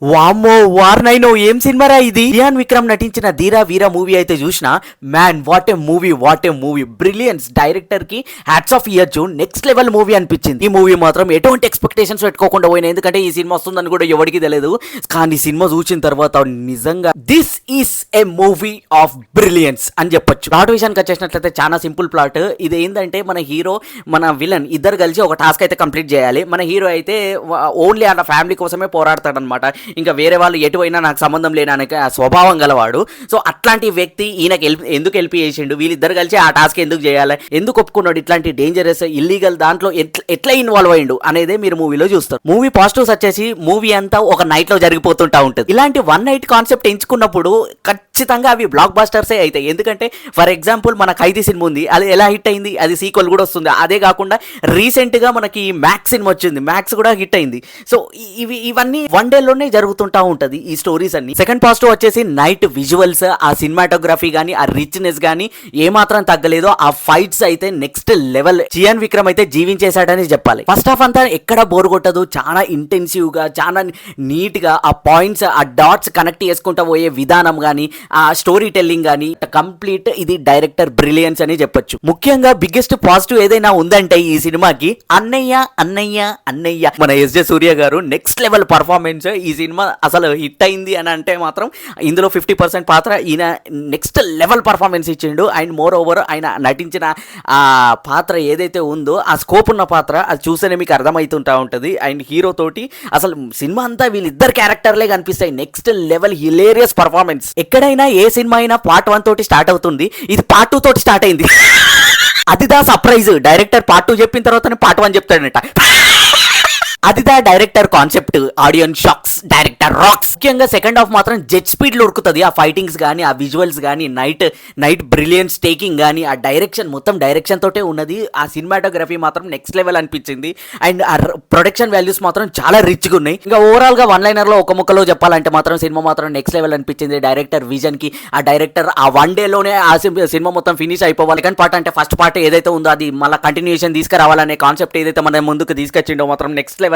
వామ్మో వార్నైనో ఏం సినిమారా ఇది. రియాన్ విక్రమ్ నటించిన ధీరా వీర మూవీ అయితే చూసిన man what a movie brilliance. Director కి hats off years. Next level movie అనిపించింది. ఈ మూవీ మాత్రం ఎటువంటి ఎక్స్పెక్టేషన్స్ పెట్టుకోకుండా పోయినా, ఎందుకంటే ఈ సినిమా వస్తుందని కూడా ఎవరికి తెలియదు. కానీ సినిమా చూసిన తర్వాత నిజంగా this is a movie of brilliance అని చెప్పొచ్చు. ప్లాట్ విషయానికి వచ్చేసినట్లయితే చాలా సింపుల్ ప్లాట్. ఇది ఏంటంటే మన హీరో మన విలన్ ఇద్దరు కలిసి ఒక టాస్క్ అయితే కంప్లీట్ చేయాలి. మన హీరో అయితే ఓన్లీ ఆ ఫ్యామిలీ కోసమే పోరాడతాడనమాట. ఇంకా వేరే వాళ్ళు ఎటువైనా నాకు సంబంధం లేనక స్వభావం గలవాడు. సో అట్లాంటి వ్యక్తి ఈయనకి ఎందుకు హెల్ప్ చేసిండు, వీళ్ళిద్దరు కలిసి ఆ టాస్క్ ఎందుకు చేయాలి, ఎందుకు ఒప్పుకున్నాడు, ఇట్లాంటి డేంజరస్ ఇల్లీగల్ దాంట్లో ఎట్లా ఇన్వాల్వ్ అయ్యిండు అనేదే మీరు మూవీలో చూస్తారు. మూవీ పాజిటివ్స్ వచ్చేసి మూవీ అంతా ఒక నైట్ లో జరిగిపోతుంటా ఉంటుంది. ఇలాంటి వన్ నైట్ కాన్సెప్ట్ ఎంచుకున్నప్పుడు ఖచ్చితంగా అవి బ్లాక్ బాస్టర్సే అవుతాయి. ఎందుకంటే ఫర్ ఎగ్జాంపుల్ మన ఖైదీ సినిమా ఉంది, అది ఎలా హిట్ అయింది, అది సీక్వెల్ కూడా వస్తుంది. అదే కాకుండా రీసెంట్ గా మనకి మ్యాక్స్ సినిమా వచ్చింది, మ్యాక్స్ కూడా హిట్ అయింది. సో ఇవన్నీ వన్ డే లోనే జరుగుతుంటా ఉంటది ఈ స్టోరీస్ అన్ని. సెకండ్ పాజిటివ్ వచ్చేసి నైట్ విజువల్స్, ఆ సినిమాటోగ్రఫీ గానీ, ఆ రిచ్నెస్ గానీ ఏమాత్రం తగ్గలేదో. ఆ ఫైట్స్ అయితే నెక్స్ట్ లెవెల్. రియాన్ విక్రమ్ అయితే జీవించేశాడని చెప్పాలి. ఫస్ట్ హాఫ్ అంతా ఎక్కడ బోర్ కొట్టదు, చాలా ఇంటెన్సివ్ గా, చాలా నీట్ గా ఆ పాయింట్స్, ఆ డాట్స్ కనెక్ట్ చేసుకుంటా పోయే విధానం గానీ, ఆ స్టోరీ టెల్లింగ్ గానీ కంప్లీట్. ఇది డైరెక్టర్ బ్రిలియన్స్ అని చెప్పొచ్చు. ముఖ్యంగా బిగ్గెస్ట్ పాజిటివ్ ఏదైనా ఉందంటే ఈ సినిమాకి అన్నయ్య అన్నయ్య అన్నయ్య మన ఎస్జే సూర్య గారు నెక్స్ట్ లెవెల్ పర్ఫార్మెన్స్. ఈ సినిమా అసలు హిట్ అయింది అని అంటే మాత్రం ఇందులో 50% పాత్ర ఈయన నెక్స్ట్ లెవెల్ పర్ఫార్మెన్స్ ఇచ్చిండు. అండ్ మోర్ ఓవర్ ఆయన నటించిన ఆ పాత్ర ఏదైతే ఉందో, ఆ స్కోప్ ఉన్న పాత్ర, అది చూస్తేనే మీకు అర్థమవుతుంటా ఉంటుంది. అండ్ హీరో తోటి అసలు సినిమా అంతా వీళ్ళిద్దరు క్యారెక్టర్లే కనిపిస్తాయి. Next level hilarious performance. ఎక్కడైనా ఏ సినిమా అయినా పార్ట్ 1 తోటి స్టార్ట్ అవుతుంది, ఇది పార్ట్ 2 తోటి స్టార్ట్ అయింది. అదిదా సర్ప్రైజ్. డైరెక్టర్ పార్ట్ 2 చెప్పిన తర్వాతనే పార్ట్ 1 చెప్తాడట. అదిదా director concept. Audience shocks, director rocks. ముఖ్యంగా సెకండ్ హాఫ్ మాత్రం జెట్ స్పీడ్ లో ఉరుకుతుంది. ఆ ఫైటింగ్స్ కానీ, ఆ విజువల్స్ కానీ, నైట్ బ్రిలియన్స్ టేకింగ్ కానీ, ఆ డైరెక్షన్ మొత్తం డైరెక్షన్ తోటే ఉన్నది. ఆ సినిమాటోగ్రఫీ మాత్రం నెక్స్ట్ లెవెల్ అనిపించింది. అండ్ ఆ ప్రొడక్షన్ వాల్యూస్ మాత్రం చాలా రిచ్గా ఉన్నాయి. ఇంకా ఓవరాల్ గా వన్ లైనర్ లో ఒక ముక్కలో చెప్పాలంటే మాత్రం సినిమా మాత్రం నెక్స్ట్ లెవెల్ అనిపించింది. డైరెక్టర్ విజన్ కి, ఆ డైరెక్టర్ ఆ వన్ డే లోనే ఆ సినిమా మొత్తం ఫినిష్ అయిపోవాలి. సెకండ్ పార్ట్ అంటే ఫస్ట్ పార్ట్ ఏదైతే ఉందో అది మళ్ళీ కంటిన్యూషన్ తీసుకురావాలనే కాన్సెప్ట్ ఏదైతే మన ముందుకు తీసుకొచ్చిండో మాత్రం నెక్స్ట్ లెవెల్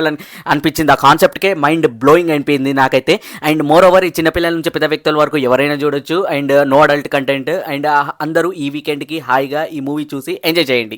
అనిపించింది. ఆ కాన్సెప్ట్కే మైండ్ బ్లోయింగ్ అయిపోయింది నాకైతే. అండ్ మోర్ ఓవర్ ఈ చిన్నపిల్లల నుంచి పెద్ద వ్యక్తుల వరకు ఎవరైనా చూడొచ్చు. And no adult content. And అందరూ ఈ వీకెండ్కి హాయిగా ఈ మూవీ చూసి ఎంజాయ్ చేయండి.